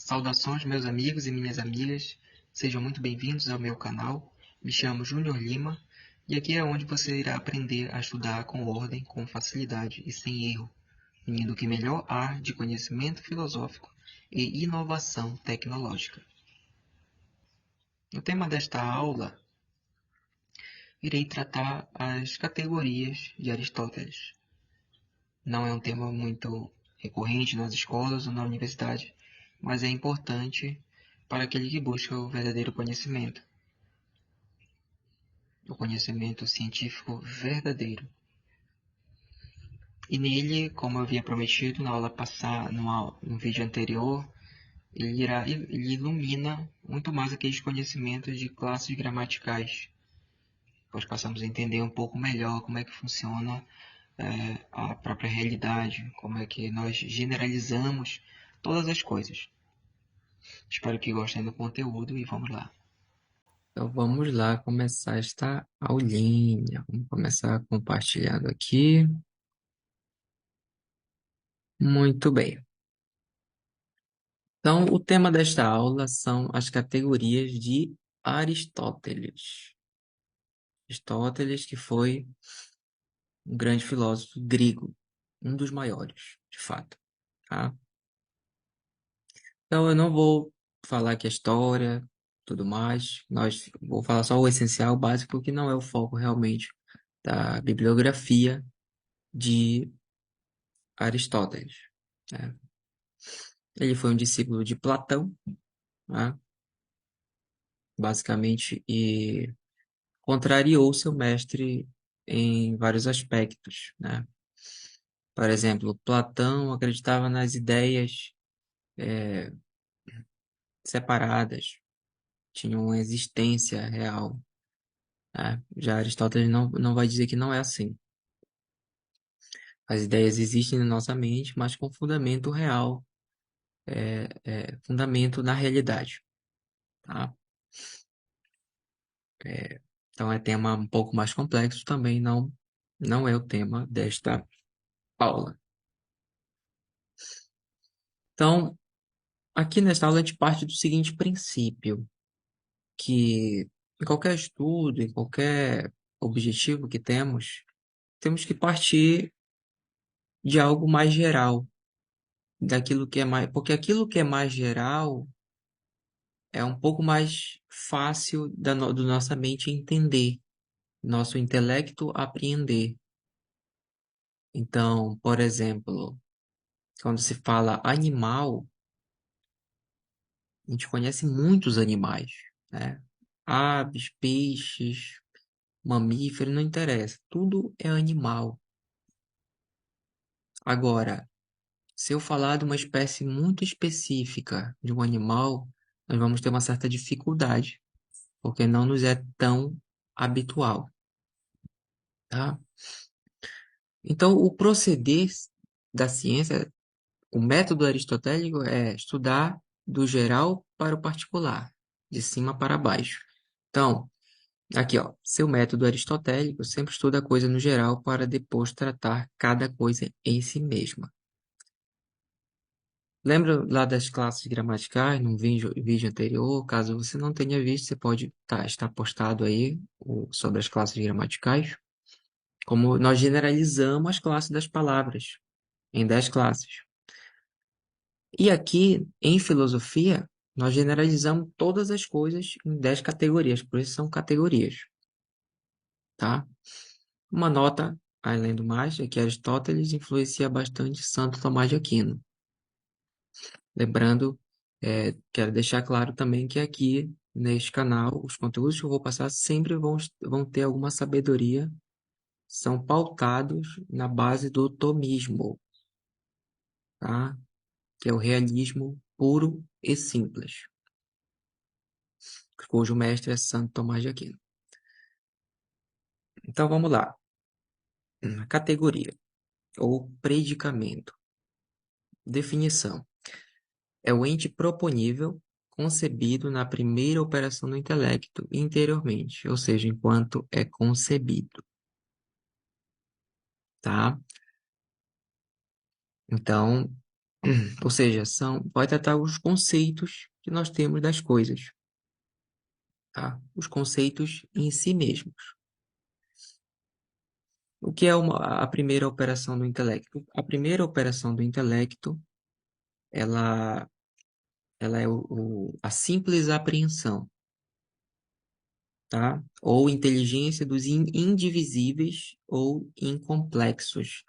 Saudações, meus amigos e minhas amigas, sejam muito bem-vindos ao meu canal. Me chamo Júnior Lima e aqui é onde você irá aprender a estudar com ordem, com facilidade e sem erro, unindo o que melhor há de conhecimento filosófico e inovação tecnológica. No tema desta aula, irei tratar as categorias de Aristóteles. Não é um tema muito recorrente nas escolas ou na universidade, mas é importante para aquele que busca o verdadeiro conhecimento, o conhecimento científico verdadeiro. E nele, como eu havia prometido na aula passada, no vídeo anterior, ele ilumina muito mais aqueles conhecimentos de classes gramaticais, pois passamos a entender um pouco melhor como é que funciona a própria realidade, como é que nós generalizamos todas as coisas. Espero que gostem do conteúdo e vamos lá. Então vamos lá começar esta aulinha. Vamos começar compartilhando aqui. Muito bem. Então, o tema desta aula são as categorias de Aristóteles. Aristóteles, que foi um grande filósofo grego, um dos maiores, de fato, tá? Então, eu não vou falar aqui a história, tudo mais. Vou falar só o essencial, o básico, que não é o foco realmente da bibliografia de Aristóteles, né? Ele foi um discípulo de Platão, né? Basicamente, e contrariou seu mestre em vários aspectos, né? Por exemplo, Platão acreditava nas ideias separadas, tinham uma existência real, né? Já Aristóteles não vai dizer que não é assim. As ideias existem na nossa mente, mas com fundamento real, fundamento na realidade, tá? É, então é tema um pouco mais complexo também, não é o tema desta aula. Então, aqui nesta aula a gente parte do seguinte princípio, que em qualquer estudo, em qualquer objetivo que temos que partir de algo mais geral, daquilo que é mais, porque aquilo que é mais geral é um pouco mais fácil do nossa mente entender, nosso intelecto apreender. Então, por exemplo, quando se fala animal, a gente conhece muitos animais, né? Aves, peixes, mamíferos, não interessa. Tudo é animal. Agora, se eu falar de uma espécie muito específica de um animal, nós vamos ter uma certa dificuldade, porque não nos é tão habitual, tá? Então, o proceder da ciência, o método aristotélico é estudar do geral para o particular, de cima para baixo. Então, aqui, ó, seu método aristotélico sempre estuda a coisa no geral para depois tratar cada coisa em si mesma. Lembra lá das classes gramaticais, num vídeo anterior? Caso você não tenha visto, você pode estar postado aí sobre as classes gramaticais. Como nós generalizamos as classes das palavras em 10 classes. E aqui, em filosofia, nós generalizamos todas as coisas em 10 categorias, por isso são categorias, tá? Uma nota, além do mais, é que Aristóteles influencia bastante Santo Tomás de Aquino. Lembrando, quero deixar claro também que aqui, neste canal, os conteúdos que eu vou passar sempre vão ter alguma sabedoria, são pautados na base do tomismo, tá? Que é o realismo puro e simples, cujo mestre é Santo Tomás de Aquino. Então vamos lá. Categoria ou predicamento. Definição. É o ente proponível concebido na primeira operação do intelecto interiormente, ou seja, enquanto é concebido, tá? Então, Ou seja, vai tratar os conceitos que nós temos das coisas, tá? Os conceitos em si mesmos. O que é a primeira operação do intelecto? A primeira operação do intelecto, ela, ela é a simples apreensão, tá? Ou inteligência dos indivisíveis ou incomplexos.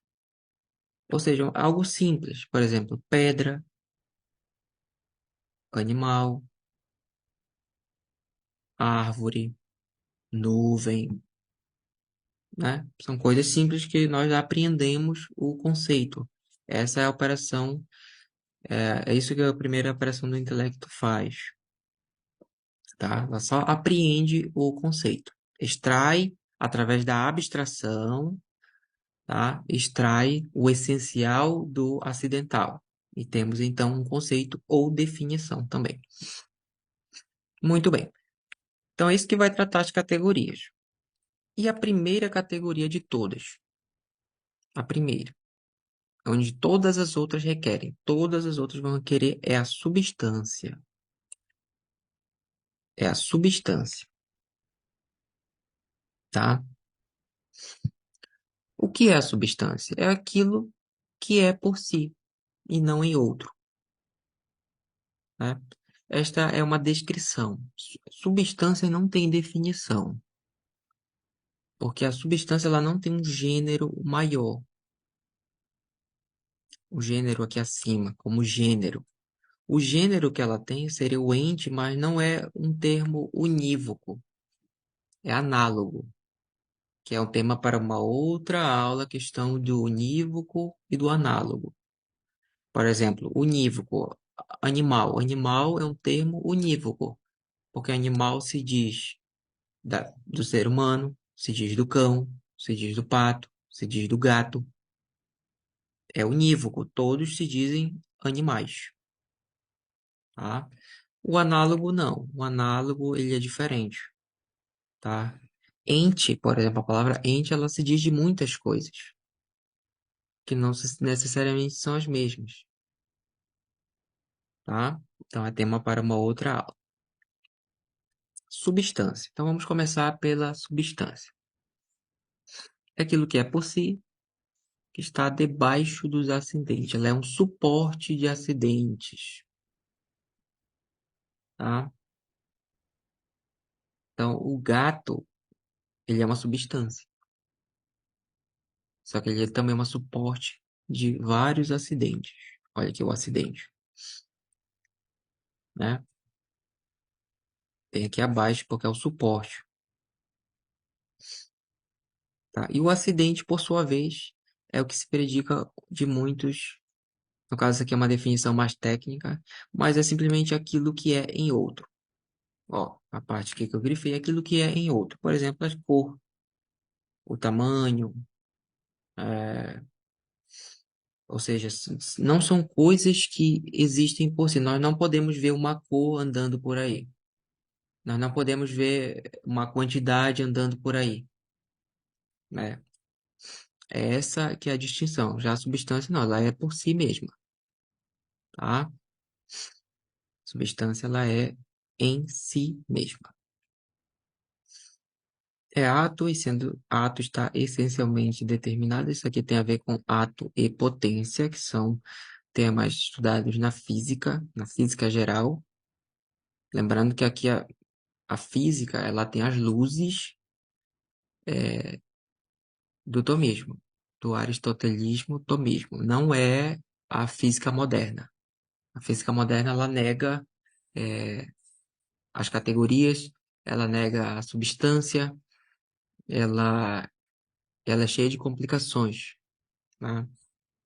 Ou seja, algo simples, por exemplo, pedra, animal, árvore, nuvem, né? São coisas simples que nós apreendemos o conceito. Essa é a operação, é isso que a primeira operação do intelecto faz, tá? Ela só apreende o conceito. Extrai, através da abstração, tá? Extrai o essencial do acidental. E temos então um conceito ou definição também. Muito bem. Então é isso que vai tratar as categorias. E a primeira categoria de todas, a primeira, onde todas as outras requerem, todas as outras vão requerer é a substância. É a substância, tá? O que é a substância? É aquilo que é por si e não em outro, né? Esta é uma descrição. Substância não tem definição, porque a substância ela não tem um gênero maior. O gênero aqui acima, como gênero. O gênero que ela tem seria o ente, mas não é um termo unívoco, é análogo, que é um tema para uma outra aula, a questão do unívoco e do análogo. Por exemplo, unívoco, animal. Animal é um termo unívoco, porque animal se diz do ser humano, se diz do cão, se diz do pato, se diz do gato. É unívoco, todos se dizem animais, tá? O análogo não, o análogo ele é diferente, tá? Ente, por exemplo, a palavra ente, ela se diz de muitas coisas, que não necessariamente são as mesmas, tá? Então é tema para uma outra aula. Substância. Então vamos começar pela substância. É aquilo que é por si, que está debaixo dos acidentes. Ela é um suporte de acidentes, tá? Então o gato, ele é uma substância, só que ele também é um suporte de vários acidentes. Olha aqui o acidente, né? Tem aqui abaixo porque é o suporte, tá? E o acidente, por sua vez, é o que se predica de muitos. No caso, isso aqui é uma definição mais técnica, mas é simplesmente aquilo que é em outro. Ó, a parte aqui que eu grifei é aquilo que é em outro. Por exemplo, a cor, o tamanho, é, ou seja, não são coisas que existem por si. Nós não podemos ver uma cor andando por aí. Nós não podemos ver uma quantidade andando por aí, né? É essa que é a distinção. Já a substância não, ela é por si mesma, tá? A substância ela é em si mesma. É ato e sendo ato está essencialmente determinado. Isso aqui tem a ver com ato e potência, que são temas estudados na física geral. Lembrando que aqui a física ela tem as luzes do tomismo, do aristotelismo tomismo. Não é a física moderna. A física moderna ela nega é, as categorias, ela nega a substância, ela, ela é cheia de complicações, né?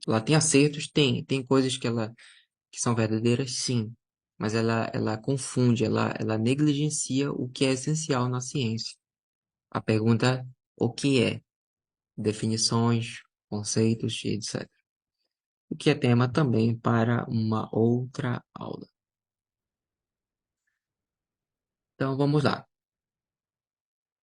Ela tem acertos? Tem coisas que são verdadeiras? Sim. Mas ela confunde, ela negligencia o que é essencial na ciência. A pergunta, o que é? Definições, conceitos, etc. O que é tema também para uma outra aula. Então, vamos lá.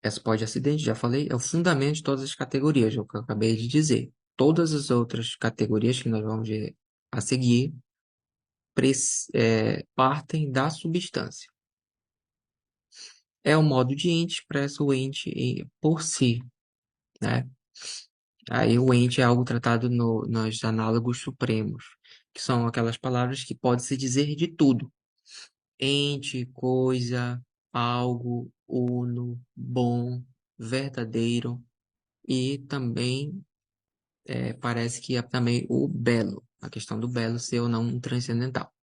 Essa pós-acidente, já falei, é o fundamento de todas as categorias, é o que eu acabei de dizer. Todas as outras categorias que nós vamos ver a seguir partem da substância. É o modo de ente, expressa o ente por si, né? Aí o ente é algo tratado nos análogos supremos, que são aquelas palavras que pode-se dizer de tudo. Ente, coisa, algo, uno, bom, verdadeiro e também parece que é também o belo, a questão do belo ser ou não um transcendental.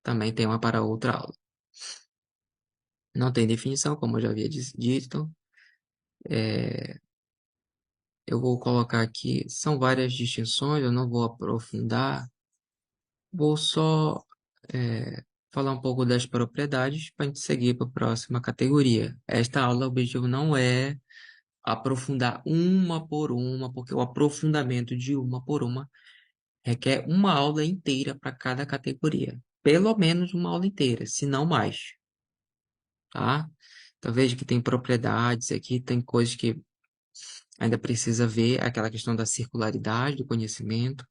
Também tem uma para outra aula. Não tem definição, como eu já havia dito. Eu vou colocar aqui, são várias distinções, eu não vou aprofundar. Vou só falar um pouco das propriedades para a gente seguir para a próxima categoria. Esta aula, o objetivo não é aprofundar uma por uma, porque o aprofundamento de uma por uma requer uma aula inteira para cada categoria. Pelo menos uma aula inteira, se não mais, tá? Então veja que tem propriedades aqui, tem coisas que ainda precisa ver, aquela questão da circularidade do conhecimento.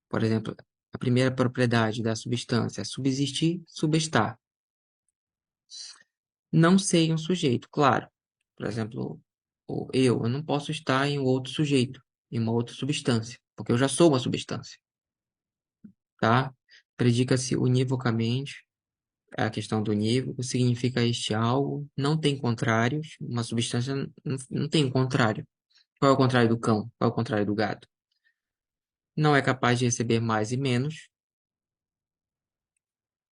Por exemplo, a primeira propriedade da substância é subsistir, subestar. Não sei um sujeito, claro. Por exemplo, eu não posso estar em um outro sujeito, em uma outra substância, porque eu já sou uma substância, tá? Predica-se univocamente, a questão do unívoco significa este algo, não tem contrários, uma substância não tem um contrário. Qual é o contrário do cão? Qual é o contrário do gato? Não é capaz de receber mais e menos.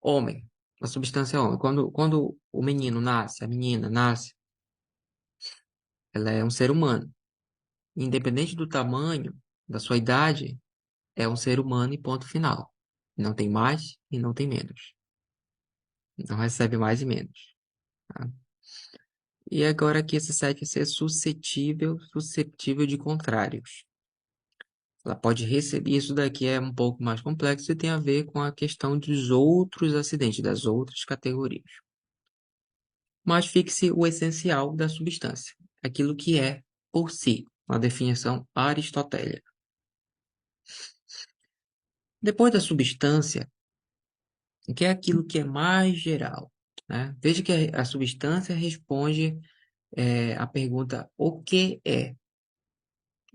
Homem, a substância é homem. Quando o menino nasce, a menina nasce, ela é um ser humano. Independente do tamanho, da sua idade, é um ser humano e ponto final. Não tem mais e não tem menos. Não recebe mais e menos. Tá? E agora aqui esse site é suscetível de contrários. Ela pode receber, isso daqui é um pouco mais complexo e tem a ver com a questão dos outros acidentes, das outras categorias. Mas fixe o essencial da substância, aquilo que é por si, uma definição aristotélica. Depois da substância, que é aquilo que é mais geral, né? Veja que a substância responde à pergunta o que é?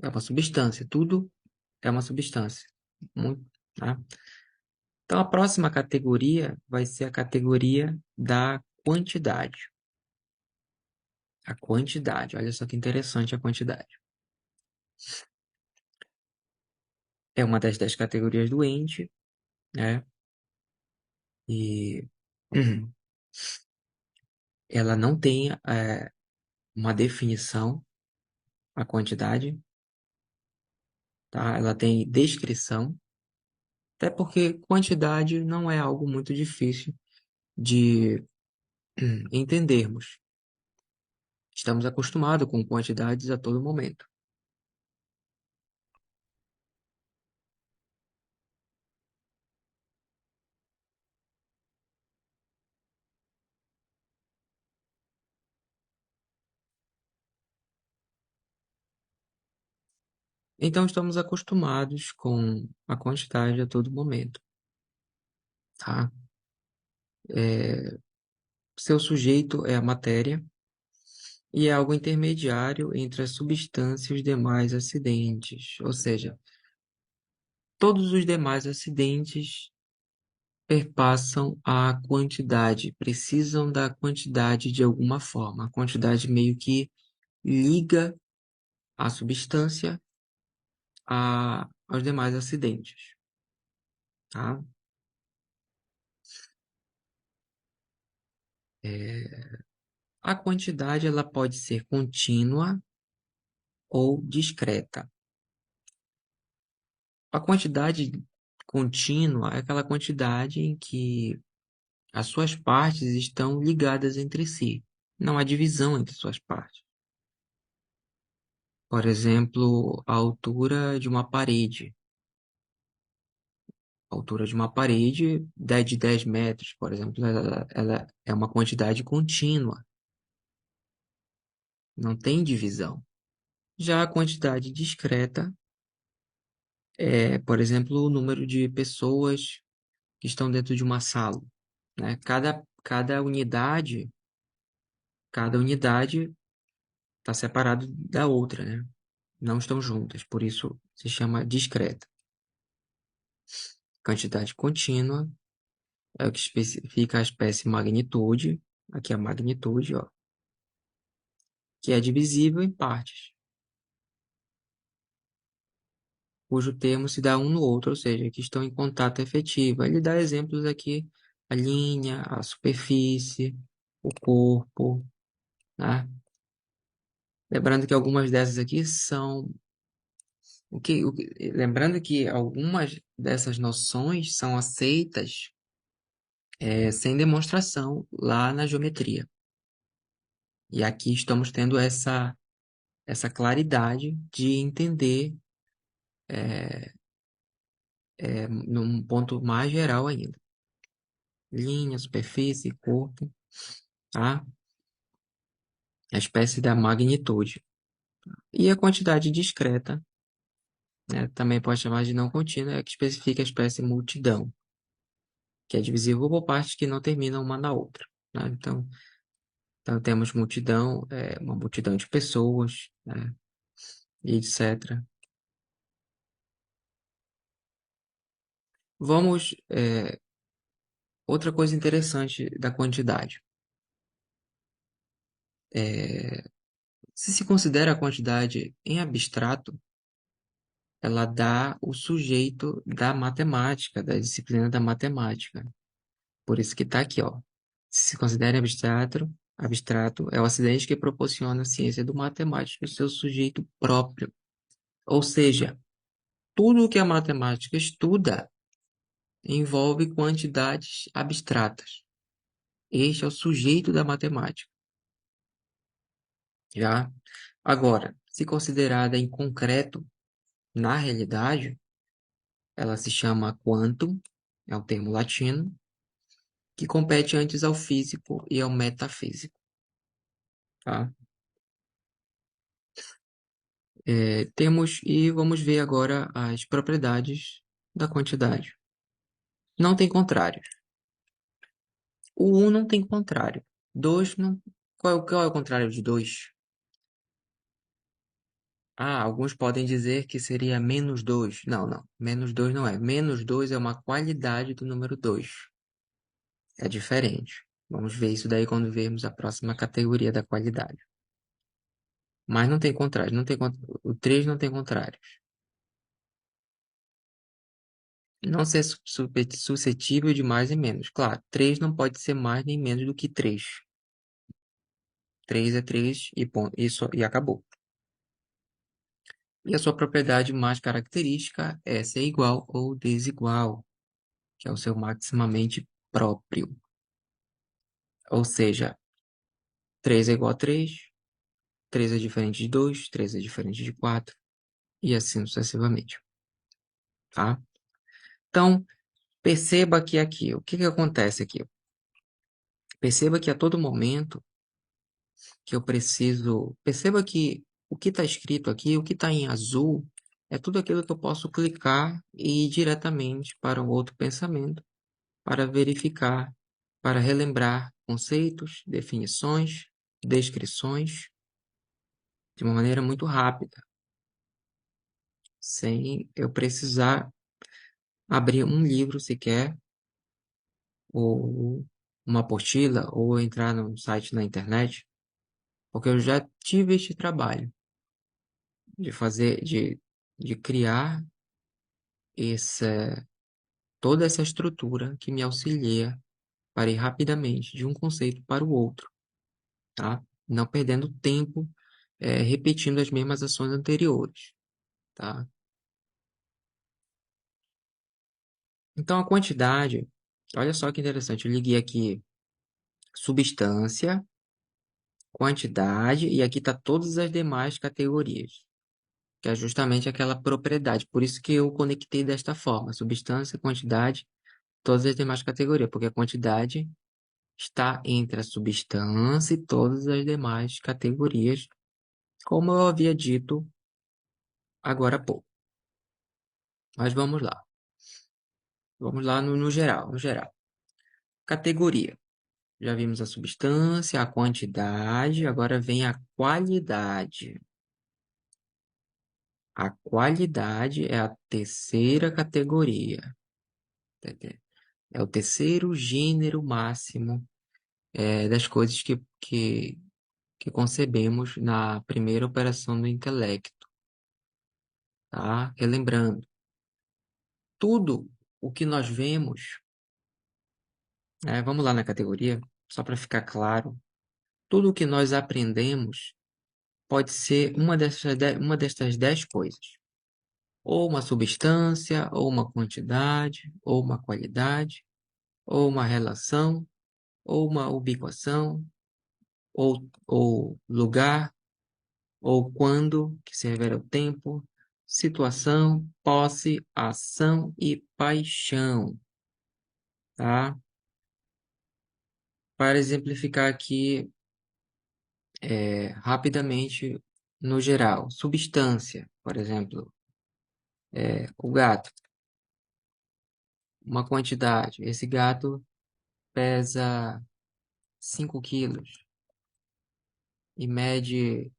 É uma substância, tudo é uma substância. Muito, tá? Então, a próxima categoria vai ser a categoria da quantidade. A quantidade, olha só que interessante a quantidade. É uma das 10 categorias do ente, né? E ela não tem uma definição, a quantidade, tá? Ela tem descrição, até porque quantidade não é algo muito difícil de entendermos. Estamos acostumados com quantidades a todo momento. Então, estamos acostumados com a quantidade a todo momento, tá? Seu sujeito é a matéria e é algo intermediário entre a substância e os demais acidentes. Ou seja, todos os demais acidentes perpassam a quantidade, precisam da quantidade de alguma forma. A quantidade meio que liga a substância aos demais acidentes, tá? A quantidade ela pode ser contínua ou discreta. A quantidade contínua é aquela quantidade em que as suas partes estão ligadas entre si. Não há divisão entre suas partes. Por exemplo, a altura de uma parede. A altura de uma parede de 10 metros, por exemplo, ela é uma quantidade contínua. Não tem divisão. Já a quantidade discreta é, por exemplo, o número de pessoas que estão dentro de uma sala, né? Cada unidade está separado da outra, né? Não estão juntas, por isso se chama discreta. Quantidade contínua é o que especifica a espécie magnitude, aqui a magnitude, ó, que é divisível em partes, cujo termo se dá um no outro, ou seja, que estão em contato efetivo. Ele dá exemplos aqui, a linha, a superfície, o corpo, né? Lembrando que algumas dessas aqui são lembrando que algumas dessas noções são aceitas sem demonstração lá na geometria. E aqui estamos tendo essa claridade de entender num ponto mais geral ainda. Linha, superfície, corpo, tá? A espécie da magnitude. E a quantidade discreta, né, também pode chamar de não contínua, é que especifica a espécie multidão, que é divisível por partes que não terminam uma na outra, né? Então temos multidão, uma multidão de pessoas, né, e etc. Vamos, outra coisa interessante da quantidade. Se considera a quantidade em abstrato, ela dá o sujeito da matemática, da disciplina da matemática. Por isso que está aqui, ó. Se considera abstrato é o acidente que proporciona a ciência do matemático o seu sujeito próprio. Ou seja, tudo o que a matemática estuda envolve quantidades abstratas. Este é o sujeito da matemática. Já agora, se considerada em concreto, na realidade, ela se chama quantum, é um termo latino, que compete antes ao físico e ao metafísico. Tá? Temos e vamos ver agora as propriedades da quantidade. Não tem contrário. O 1 não tem contrário. 2 não. Qual é o contrário de 2? Ah, alguns podem dizer que seria menos 2. Não, não. Menos 2 não é. Menos 2 é uma qualidade do número 2. É diferente. Vamos ver isso daí quando vermos a próxima categoria da qualidade. Mas não tem contrário. O 3 não tem contrário. Não ser suscetível de mais e menos. Claro, 3 não pode ser mais nem menos do que 3. 3 é 3 e ponto. E acabou. E a sua propriedade mais característica é ser igual ou desigual, que é o seu maximamente próprio. Ou seja, 3 é igual a 3, 3 é diferente de 2, 3 é diferente de 4, e assim sucessivamente. Tá? Então, perceba que aqui, o que acontece aqui? Perceba que a todo momento que eu preciso. Perceba que o que está escrito aqui, o que está em azul, é tudo aquilo que eu posso clicar e ir diretamente para um outro pensamento, para verificar, para relembrar conceitos, definições, descrições, de uma maneira muito rápida, sem eu precisar abrir um livro sequer, ou uma apostila, ou entrar num site na internet, porque eu já tive este trabalho de fazer, de criar essa, toda essa estrutura que me auxilia para ir rapidamente de um conceito para o outro, tá? Não perdendo tempo repetindo as mesmas ações anteriores, tá? Então, a quantidade, olha só que interessante, eu liguei aqui substância, quantidade, e aqui está todas as demais categorias, que é justamente aquela propriedade. Por isso que eu conectei desta forma, substância, quantidade, todas as demais categorias, porque a quantidade está entre a substância e todas as demais categorias, como eu havia dito agora há pouco. Mas vamos lá. Vamos lá no geral, no geral. Categoria. Já vimos a substância, a quantidade, agora vem a qualidade. A qualidade é a terceira categoria. Tá entendendo? É o terceiro gênero máximo das coisas que concebemos na primeira operação do intelecto, tá? Relembrando, tudo o que nós vemos, vamos lá na categoria, só para ficar claro, tudo o que nós aprendemos pode ser uma destas 10 coisas. Ou uma substância, ou uma quantidade, ou uma qualidade, ou uma relação, ou uma ubiquação, ou lugar, ou quando, que se refere ao tempo, situação, posse, ação e paixão, tá? Para exemplificar aqui rapidamente no geral, substância, por exemplo, o gato, uma quantidade. Esse gato pesa 5 quilos e mede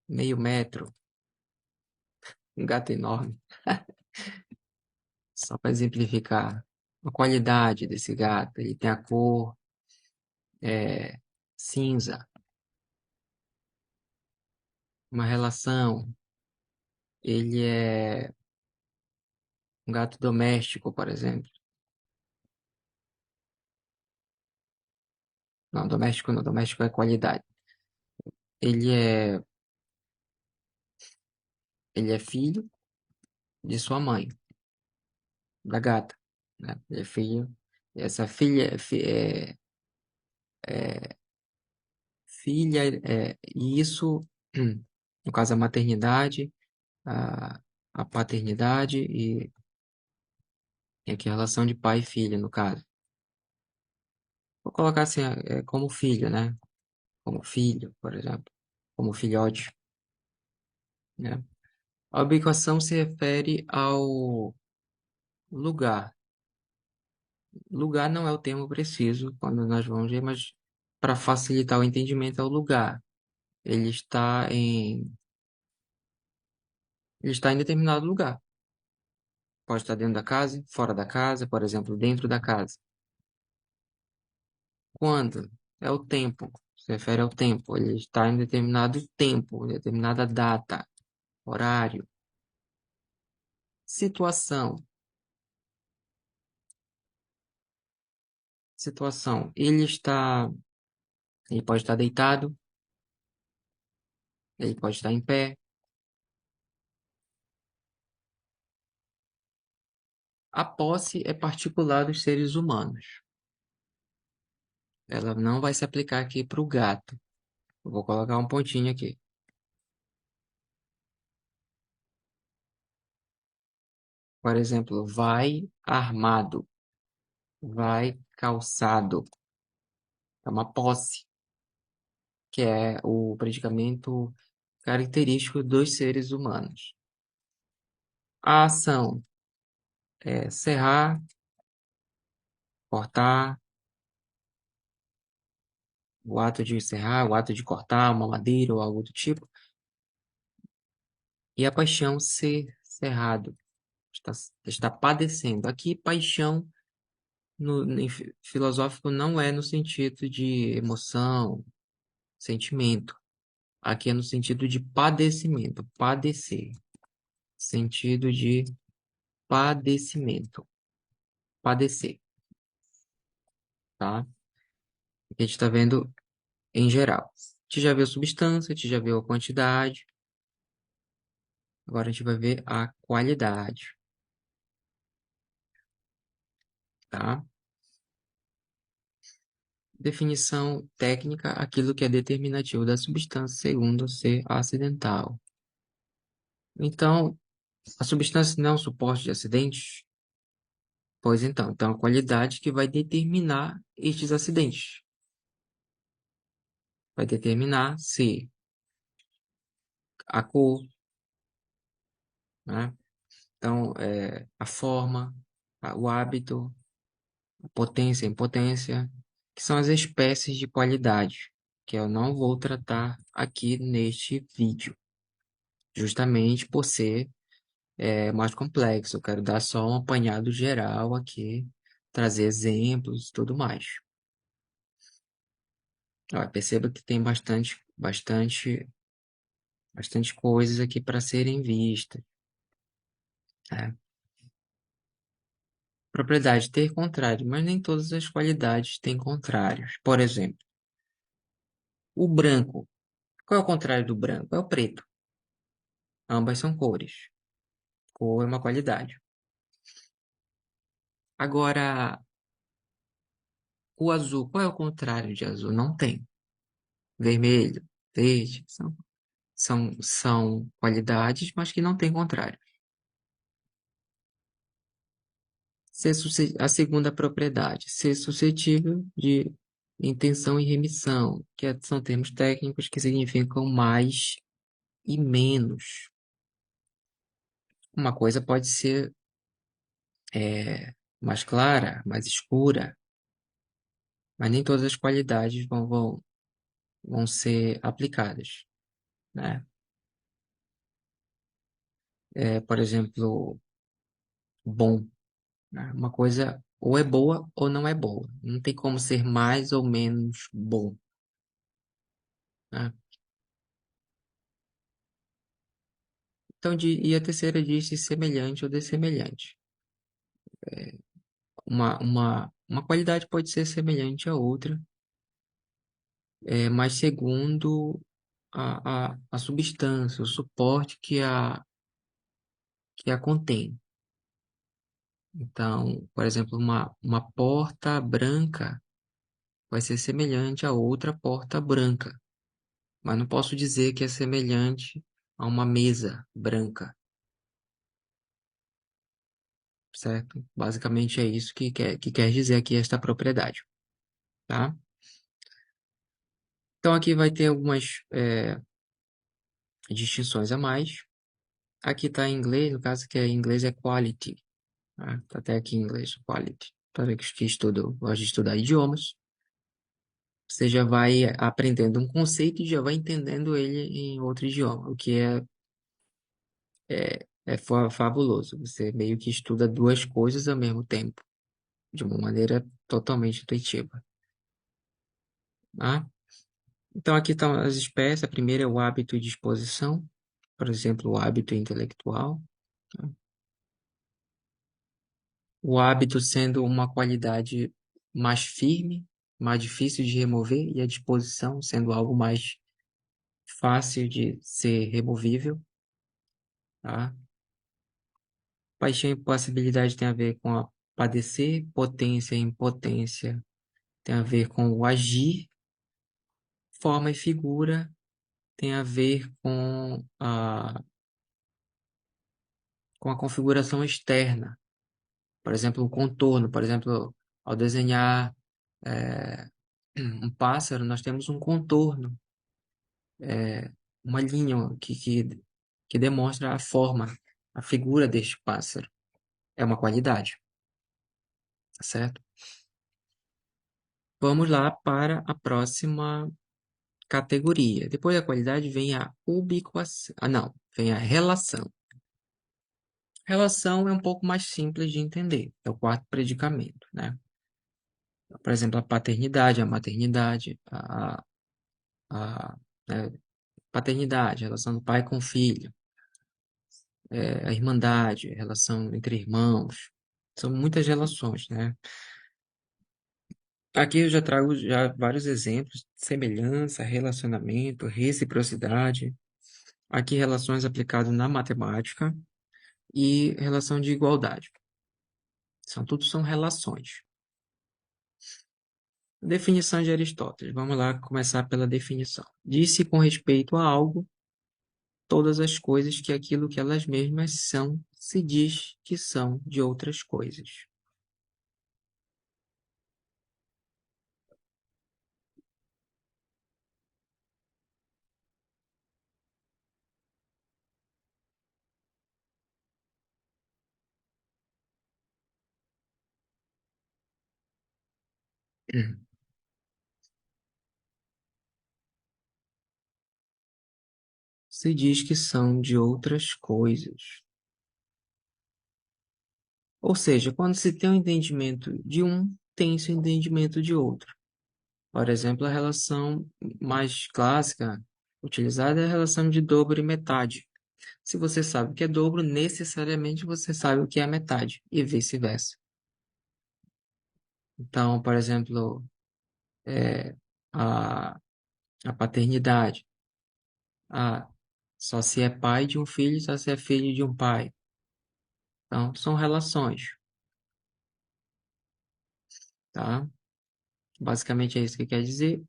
meio metro, um gato enorme, só para exemplificar a qualidade desse gato. Ele tem a cor cinza, uma relação. Ele é um gato doméstico, por exemplo. Não, doméstico não, doméstico é qualidade. Ele é, ele é filho de sua mãe, da gata, né? Ele é filho, essa filha filha, e isso, no caso, a maternidade, a, a paternidade e aqui a relação de pai e filha, no caso. Vou colocar assim, como filho, né? Como filho, por exemplo, como filhote, né? A ubicação se refere ao lugar. Lugar não é o termo preciso quando nós vamos ver, mas para facilitar o entendimento é o lugar. Ele está em, ele está em determinado lugar. Pode estar dentro da casa, fora da casa, por exemplo, dentro da casa. Quando? É o tempo. Se refere ao tempo. Ele está em determinado tempo, determinada data, horário. Situação. Situação. Ele pode estar deitado, ele pode estar em pé. A posse é particular dos seres humanos. Ela não vai se aplicar aqui para o gato. Eu vou colocar um pontinho aqui. Por exemplo, vai armado, vai calçado. É uma posse, que é o predicamento característico dos seres humanos. A ação é serrar, cortar, o ato de serrar, o ato de cortar uma madeira ou algo do tipo. E a paixão, ser cerrado, está, está padecendo. Aqui, paixão filosófico não é no sentido de emoção, sentimento. Aqui é no sentido de padecimento, padecer. Sentido de padecimento, padecer, tá? A gente está vendo em geral. A gente já viu a substância, a gente já viu a quantidade. Agora a gente vai ver a qualidade, tá? Definição técnica, aquilo que é determinativo da substância segundo ser acidental. Então, a substância não é um suporte de acidentes? Pois então a qualidade que vai determinar estes acidentes. Vai determinar se a cor, né? Então, a forma, o hábito, a potência, a impotência, que são as espécies de qualidade, que eu não vou tratar aqui neste vídeo, justamente por ser mais complexo. Eu quero dar só um apanhado geral aqui, trazer exemplos e tudo mais. Ó, perceba que tem bastante coisas aqui para serem vistas, né? Propriedade ter contrário, mas nem todas as qualidades têm contrários. Por exemplo, o branco. Qual é o contrário do branco? É o preto. Ambas são cores. Cor é uma qualidade. Agora, o azul. Qual é o contrário de azul? Não tem. Vermelho, verde. São qualidades, mas que não têm contrário. A segunda propriedade. Ser suscetível de intenção e remissão, são termos técnicos que significam mais e menos. Uma coisa pode ser mais clara, mais escura, mas nem todas as qualidades vão ser aplicadas, né? Por exemplo, bom, né? Uma coisa ou é boa ou não é boa. Não tem como ser mais ou menos bom, né? Então, e a terceira diz se semelhante ou dessemelhante. Uma qualidade pode ser semelhante à outra, mas segundo a substância, o suporte que a contém. Então, por exemplo, uma porta branca vai ser semelhante a outra porta branca, mas não posso dizer que é semelhante a uma mesa branca, certo? Basicamente é isso que quer dizer aqui esta propriedade, tá? Então aqui vai ter algumas distinções a mais. Aqui está em inglês, no caso que em inglês é quality, tá? Tá até aqui em inglês, quality. Para que gosta de estudar idiomas, você já vai aprendendo um conceito e já vai entendendo ele em outro idioma, o que é fabuloso. Você meio que estuda duas coisas ao mesmo tempo, de uma maneira totalmente intuitiva, tá? Então, aqui estão as espécies. A primeira é o hábito e disposição, por exemplo, o hábito intelectual, tá? O hábito sendo uma qualidade mais firme, mais difícil de remover, e a disposição sendo algo mais fácil de ser removível, tá? Paixão e possibilidade tem a ver com a padecer, potência e impotência tem a ver com o agir, forma e figura tem a ver com a configuração externa. Por exemplo, o contorno. Por exemplo, ao desenhar é, um pássaro, nós temos um contorno, uma linha que demonstra a forma, a figura deste pássaro. É uma qualidade, tá certo? Vamos lá para a próxima categoria. Depois da qualidade vem a ubiquação. Ah, não, vem a relação. Relação é um pouco mais simples de entender. É o quarto predicamento, né? Por exemplo, a paternidade, a maternidade, né, paternidade, a relação do pai com o filho, a irmandade, a relação entre irmãos. São muitas relações, né? Aqui eu já trago já vários exemplos: semelhança, relacionamento, reciprocidade. Aqui relações aplicadas na matemática e relação de igualdade. Tudo são relações. Definição de Aristóteles. Vamos lá começar pela definição. Disse com respeito a algo todas as coisas que aquilo que elas mesmas são se diz que são de outras coisas. Se diz que são de outras coisas. Ou seja, quando se tem um entendimento de um, tem-se um entendimento de outro. Por exemplo, a relação mais clássica utilizada é a relação de dobro e metade. Se você sabe o que é dobro, necessariamente você sabe o que é metade, e vice-versa. Então, por exemplo, a, a paternidade. Ah, só se é pai de um filho, só se é filho de um pai. Então, são relações, tá? Basicamente é isso que quer dizer.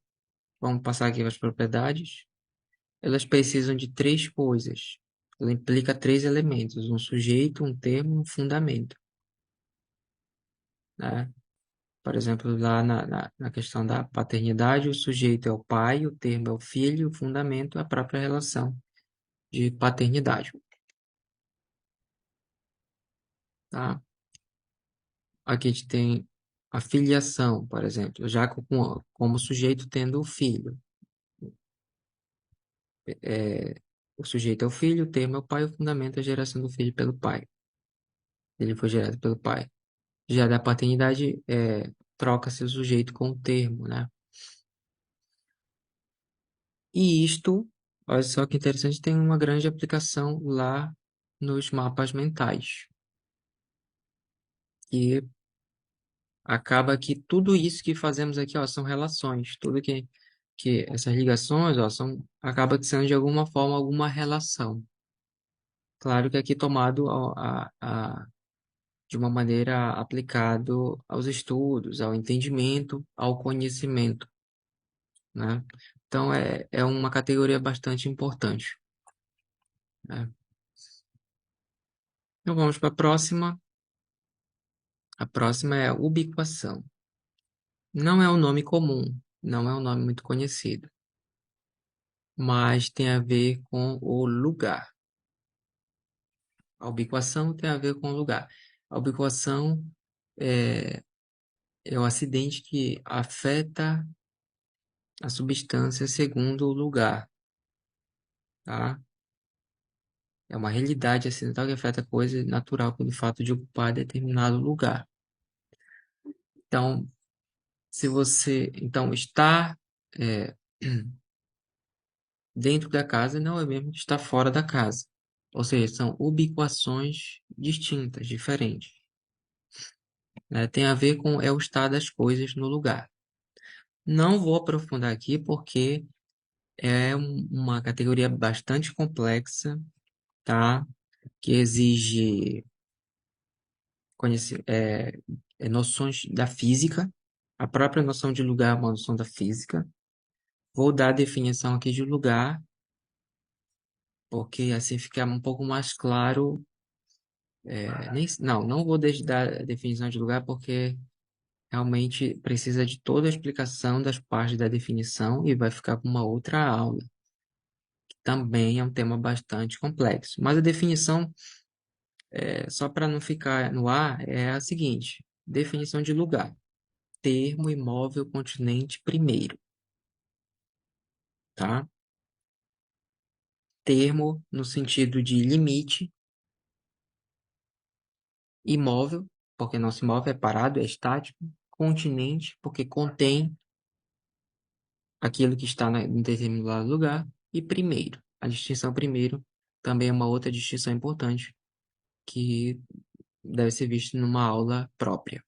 Vamos passar aqui as propriedades. Elas precisam de três coisas. Ela implica três elementos: um sujeito, um termo, um fundamento, né? Por exemplo, lá na questão da paternidade, o sujeito é o pai, o termo é o filho, o fundamento é a própria relação de paternidade, tá? Aqui a gente tem a filiação, por exemplo, já como sujeito tendo o filho. É, o sujeito é o filho, o termo é o pai, o fundamento é a geração do filho pelo pai. Ele foi gerado pelo pai. Já da paternidade, troca-se o sujeito com o termo, né? E isto, olha só que interessante, tem uma grande aplicação lá nos mapas mentais. E acaba que tudo isso que fazemos aqui, ó, são relações. Tudo que essas ligações, ó, acaba sendo de alguma forma alguma relação. Claro que aqui tomado de uma maneira aplicado aos estudos, ao entendimento, ao conhecimento, né? Então é uma categoria bastante importante, né? Então vamos para a próxima. A próxima é a ubiquação. Não é um nome comum, não é um nome muito conhecido, mas tem a ver com o lugar. A ubiquação tem a ver com o lugar. A ubiquação é, é o acidente que afeta a substância segundo o lugar, tá? É uma realidade acidental que afeta a coisa natural pelo fato de ocupar determinado lugar. Então, se você, então, estar é, dentro da casa não é mesmo que estar fora da casa. Ou seja, são ubiquações distintas, diferentes, né? Tem a ver com o estado das coisas no lugar. Não vou aprofundar aqui porque é uma categoria bastante complexa, tá? Que exige noções da física. A própria noção de lugar é uma noção da física. Vou dar a definição aqui de lugar, porque assim fica um pouco mais claro. Não vou dar a definição de lugar, porque realmente precisa de toda a explicação das partes da definição e vai ficar com uma outra aula. Também é um tema bastante complexo. Mas a definição, só para não ficar no ar, é a seguinte: definição de lugar: termo imóvel continente primeiro, tá? Termo no sentido de limite, imóvel, porque não se move, é parado, é estático, continente, porque contém aquilo que está em determinado lugar, e primeiro. A distinção primeiro também é uma outra distinção importante que deve ser vista numa aula própria.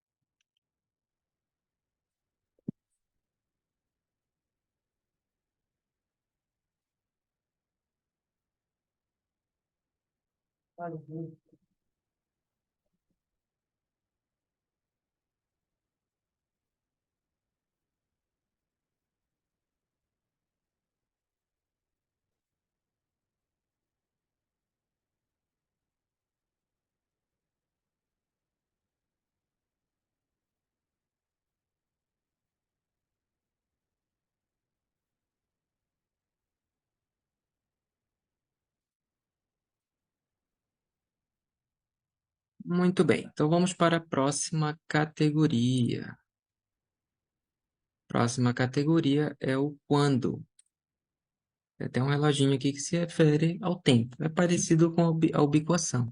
Muito bem, então vamos para a próxima categoria. Próxima categoria é o quando. Tem um reloginho aqui que se refere ao tempo. É parecido com a ubiquação.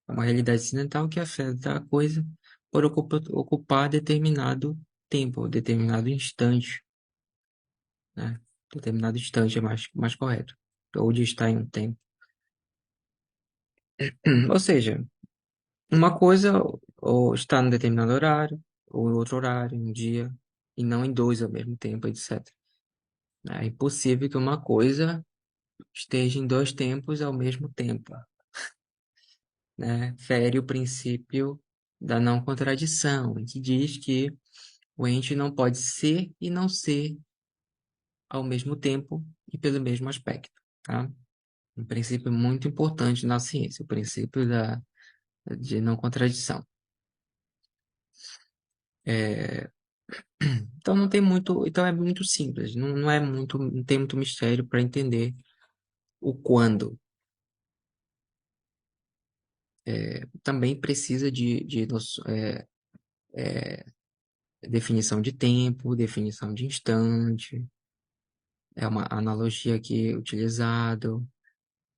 É uma realidade ocidental que afeta a coisa por ocupar determinado tempo, determinado instante, né? Determinado instante é mais correto. Ou de estar em um tempo. Ou seja, uma coisa ou está em determinado horário, ou em outro horário, em um dia, e não em dois ao mesmo tempo, etc. É impossível que uma coisa esteja em dois tempos ao mesmo tempo, né? Fere o princípio da não contradição, que diz que o ente não pode ser e não ser ao mesmo tempo e pelo mesmo aspecto, tá? Um princípio muito importante na ciência, o princípio de não contradição. Então não tem muito, então é muito simples, não é muito, não tem muito mistério para entender o quando. Também precisa definição de tempo, definição de instante, é uma analogia aqui utilizado,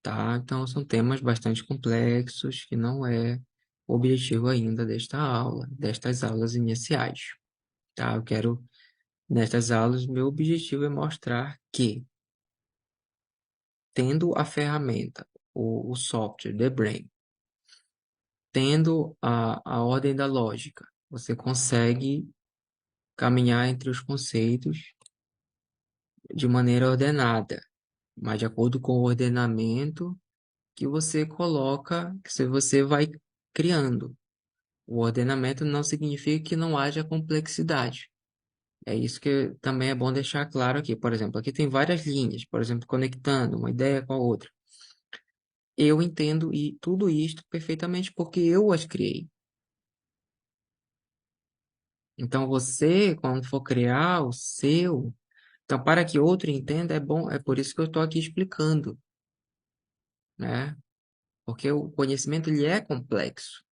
tá? Então são temas bastante complexos que não é o objetivo ainda desta aula, destas aulas iniciais, tá? Nestas aulas, meu objetivo é mostrar que, tendo a ferramenta, o software, The Brain, tendo a ordem da lógica, você consegue caminhar entre os conceitos de maneira ordenada, mas de acordo com o ordenamento que você coloca, que você vai criando. O ordenamento não significa que não haja complexidade. É isso que também é bom deixar claro aqui. Por exemplo, aqui tem várias linhas, por exemplo, conectando uma ideia com a outra. Eu entendo tudo isto perfeitamente porque eu as criei. Então você, quando for criar o seu, então para que outro entenda é bom, é por isso que eu estou aqui explicando, né? Porque o conhecimento ele é complexo,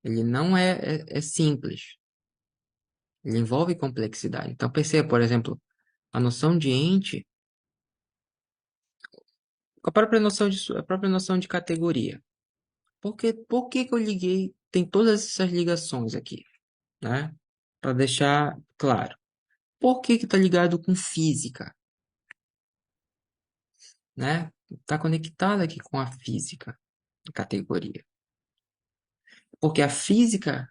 ele não é simples, ele envolve complexidade. Então perceba, por exemplo, a noção de ente, a própria noção de categoria. Por que que eu liguei? Tem todas essas ligações aqui, né? Para deixar claro. Por que que está ligado com física, né? Está conectado aqui com a física, a categoria. Porque a física,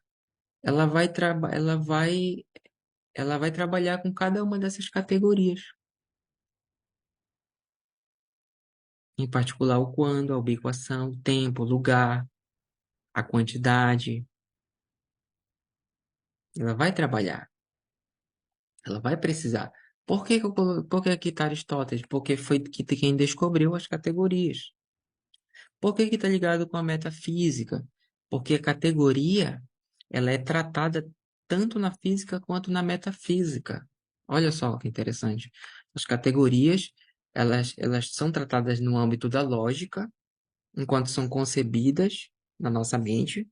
ela vai trabalhar com cada uma dessas categorias. Em particular, o quando, a ubiquação, o tempo, o lugar, a quantidade. Ela vai trabalhar. Ela vai precisar. Por que aqui está Aristóteles? Porque foi quem descobriu as categorias. Por que está ligado com a metafísica? Porque a categoria ela é tratada tanto na física quanto na metafísica. Olha só que interessante. As categorias elas são tratadas no âmbito da lógica, enquanto são concebidas na nossa mente,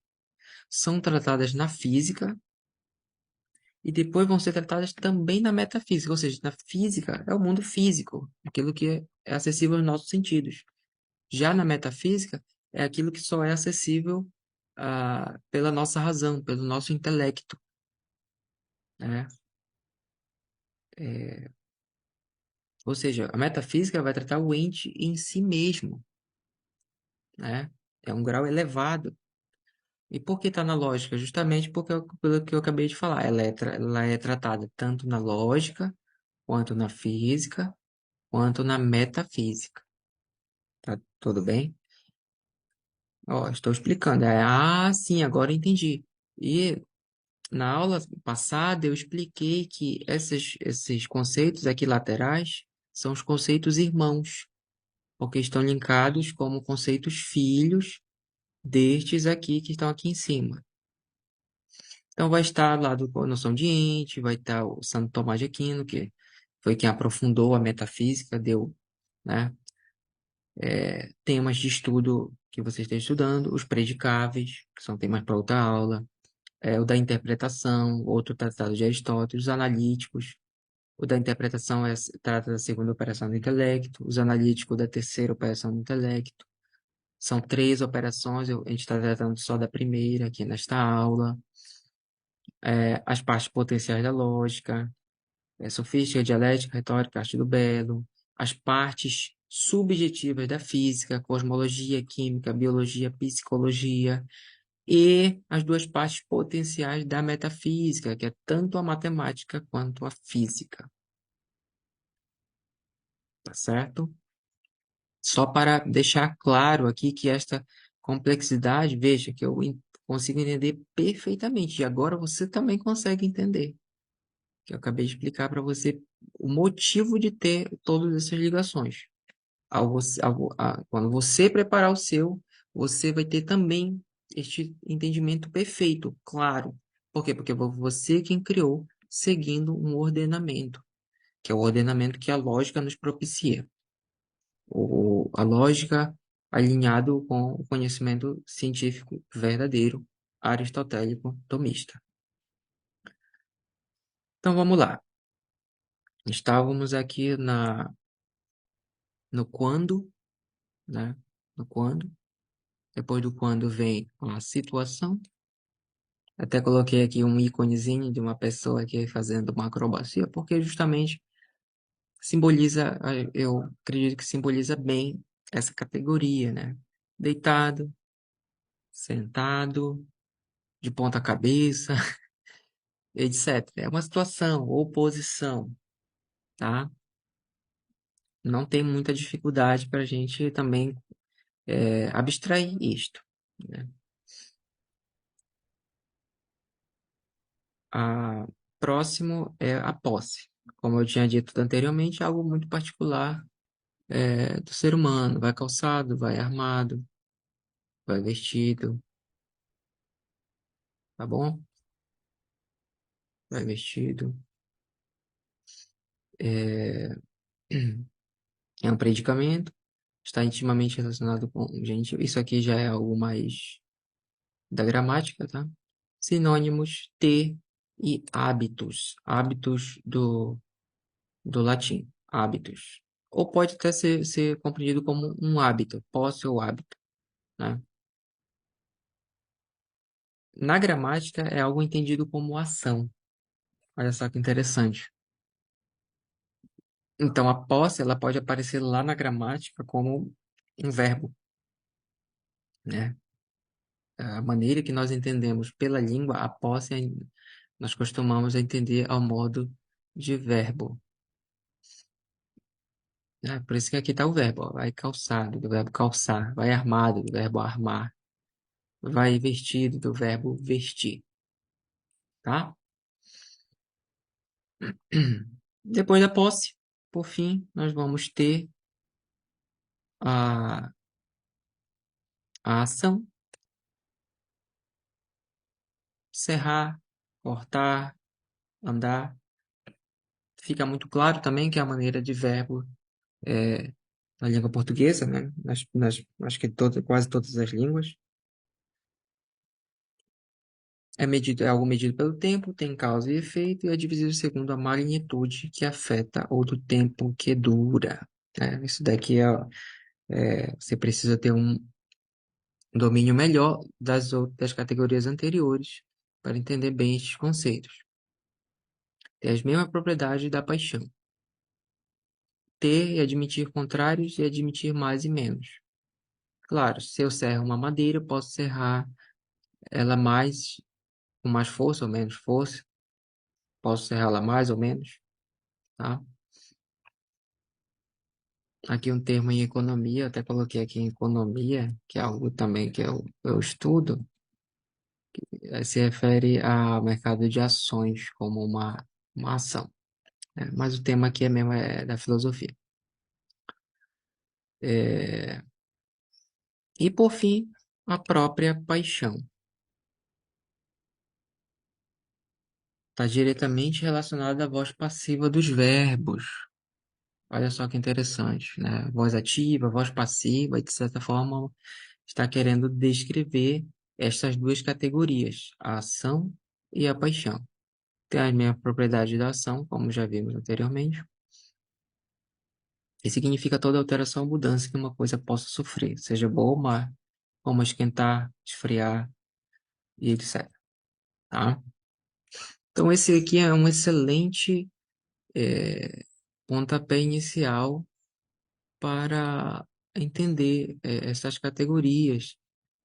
são tratadas na física e depois vão ser tratadas também na metafísica, ou seja, na física é o mundo físico, aquilo que é acessível aos nossos sentidos. Já na metafísica, é aquilo que só é acessível pela nossa razão, pelo nosso intelecto, né? Ou seja, a metafísica vai tratar o ente em si mesmo, né? É um grau elevado. E por que está na lógica? Justamente pelo que eu acabei de falar. Ela é tratada tanto na lógica, quanto na física, quanto na metafísica. Tá tudo bem? Ó, estou explicando. Sim, agora entendi. E na aula passada, eu expliquei que esses conceitos aqui laterais são os conceitos irmãos, porque estão linkados como conceitos filhos destes aqui que estão aqui em cima. Então, vai estar lá a noção de ente, vai estar o Santo Tomás de Aquino, que foi quem aprofundou a metafísica, deu, né, temas de estudo que você está estudando, os predicáveis, que são temas para outra aula, o da interpretação, outro tratado de Aristóteles, os analíticos. O da interpretação trata da segunda operação do intelecto, os analíticos da terceira operação do intelecto. São três operações, a gente está tratando só da primeira aqui nesta aula. As partes potenciais da lógica, sofística, dialética, retórica, arte do belo, as partes subjetivas da física, cosmologia, química, biologia, psicologia, e as duas partes potenciais da metafísica, que é tanto a matemática quanto a física. Tá certo? Só para deixar claro aqui que esta complexidade, veja, que eu consigo entender perfeitamente, e agora você também consegue entender, que eu acabei de explicar para você o motivo de ter todas essas ligações. Quando você preparar o seu, você vai ter também este entendimento perfeito, claro. Por quê? Porque foi você quem criou, seguindo um ordenamento, que é o ordenamento que a lógica nos propicia. A lógica alinhado com o conhecimento científico verdadeiro, aristotélico, tomista. Então vamos lá. Estávamos aqui no quando, né? No quando. Depois do quando vem a situação. Até coloquei aqui um íconezinho de uma pessoa aqui fazendo uma acrobacia, porque justamente simboliza, eu acredito que simboliza bem essa categoria, né? Deitado, sentado, de ponta cabeça, etc. É uma situação ou posição, tá? Não tem muita dificuldade para a gente também abstrair isto, né? A próximo é a posse. Como eu tinha dito anteriormente, é algo muito particular do ser humano. Vai calçado, vai armado, vai vestido, tá bom? Vai vestido. É, é um predicamento, está intimamente relacionado com gentil. Isso aqui já é algo mais da gramática, tá? Sinônimos ter e hábitos. Hábitos do latim. Hábitos. Ou pode até ser compreendido como um hábito, posse ou hábito, né? Na gramática é algo entendido como ação. Olha só que interessante. Então, a posse ela pode aparecer lá na gramática como um verbo, né? A maneira que nós entendemos pela língua, a posse, nós costumamos entender ao modo de verbo, né? Por isso que aqui está o verbo, ó. Vai calçado, do verbo calçar, vai armado, do verbo armar, vai vestido, do verbo vestir, tá? Depois da posse, por fim, nós vamos ter a, a ação, serrar, cortar, andar. Fica muito claro também que a maneira de verbo na língua portuguesa, né? Acho que quase todas as línguas. É algo medido pelo tempo, tem causa e efeito, e é dividido segundo a magnitude que afeta ou do tempo que dura, né? Isso daqui você precisa ter um domínio melhor das categorias anteriores para entender bem estes conceitos. Tem as mesmas propriedades da paixão. Ter e admitir contrários e admitir mais e menos. Claro, se eu serro uma madeira, eu posso serrar ela com mais força ou menos força. Posso serrá-la mais ou menos, tá? Aqui um termo em economia, até coloquei aqui em economia, que é algo também que eu estudo, se refere ao mercado de ações como uma ação, né? Mas o tema aqui é mesmo da filosofia. É, E por fim, a própria paixão. Está diretamente relacionada à voz passiva dos verbos. Olha só que interessante, né? Voz ativa, voz passiva, e de certa forma está querendo descrever estas duas categorias, a ação e a paixão. tem as mesmas propriedades da ação, como já vimos anteriormente, e significa toda alteração ou mudança que uma coisa possa sofrer, seja boa ou má, como esquentar, esfriar e etc. Tá? Então, esse aqui é um excelente pontapé inicial para entender essas categorias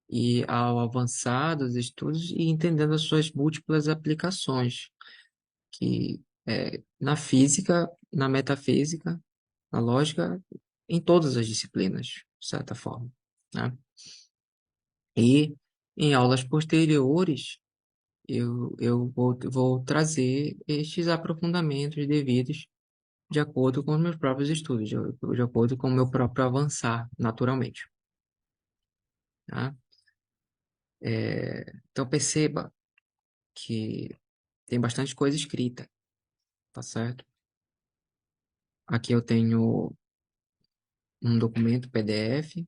e ao avançar dos estudos e entendendo as suas múltiplas aplicações, que na física, na metafísica, na lógica, em todas as disciplinas, de certa forma, né? E em aulas posteriores, eu vou trazer estes aprofundamentos devidos de acordo com os meus próprios estudos, de acordo com o meu próprio avançar, naturalmente, tá? Então perceba que tem bastante coisa escrita, tá certo? Aqui eu tenho um documento PDF,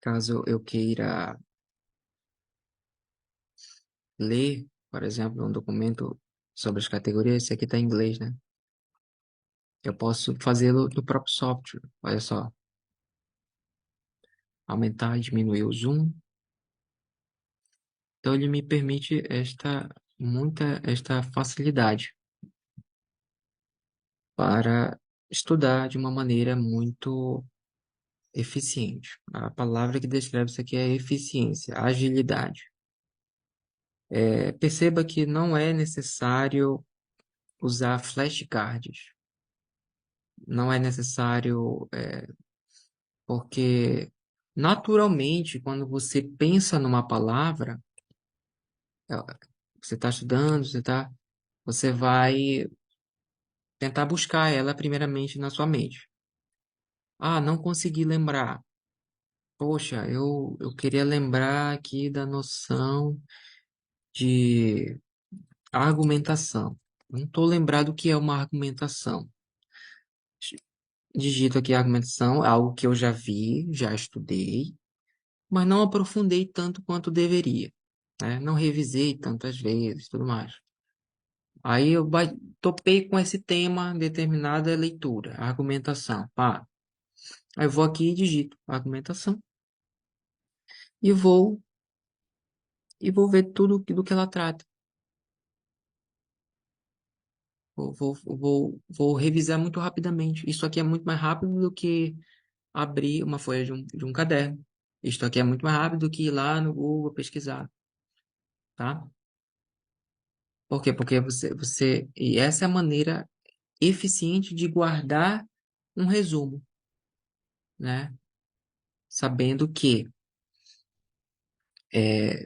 caso eu queira ler, por exemplo, um documento sobre as categorias, esse aqui está em inglês, né? Eu posso fazê-lo no próprio software, olha só, aumentar e diminuir o zoom. Então ele me permite esta facilidade para estudar de uma maneira muito eficiente. A palavra que descreve isso aqui é eficiência, agilidade. Perceba que não é necessário usar flashcards. Não é necessário, porque naturalmente, quando você pensa numa palavra, é, você está estudando, você vai tentar buscar ela primeiramente na sua mente. Ah, não consegui lembrar. Poxa, eu queria lembrar aqui da noção de argumentação. Não estou lembrado o que é uma argumentação. Digito aqui argumentação, algo que eu já vi, já estudei, mas não aprofundei tanto quanto deveria, né? Não revisei tantas vezes, tudo mais. Aí eu topei com esse tema, determinada leitura, argumentação, pá. Aí eu vou aqui e digito argumentação e vou ver tudo do que ela trata. Vou revisar muito rapidamente. Isso aqui é muito mais rápido do que abrir uma folha de um caderno. Isto aqui é muito mais rápido do que ir lá no Google pesquisar, tá? Por quê? Porque e essa é a maneira eficiente de guardar um resumo, né? Sabendo que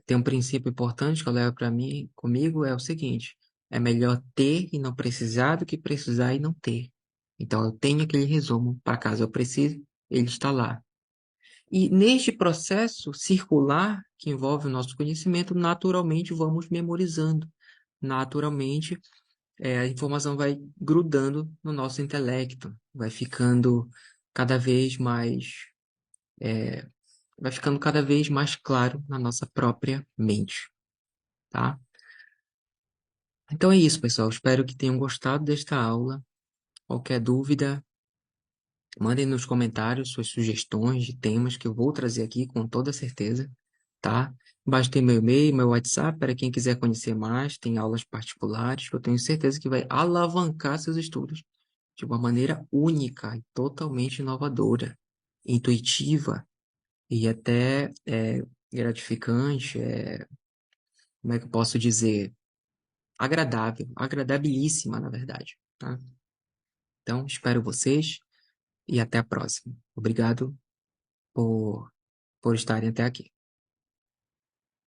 tem um princípio importante que eu levo para mim, comigo, é o seguinte: é melhor ter e não precisar do que precisar e não ter. Então, eu tenho aquele resumo para caso eu precise, ele está lá. E neste processo circular que envolve o nosso conhecimento, naturalmente vamos memorizando. Naturalmente, a informação vai grudando no nosso intelecto, vai ficando cada vez mais, vai ficando cada vez mais claro na nossa própria mente, tá? Então é isso, pessoal. Espero que tenham gostado desta aula. Qualquer dúvida, mandem nos comentários suas sugestões de temas que eu vou trazer aqui com toda certeza, tá? Embaixo tem meu e-mail, meu WhatsApp, para quem quiser conhecer mais, tem aulas particulares que eu tenho certeza que vai alavancar seus estudos de uma maneira única e totalmente inovadora, intuitiva e até gratificante, como é que eu posso dizer? Agradável, agradabilíssima, na verdade, tá? Então, espero vocês e até a próxima. Obrigado por estarem até aqui.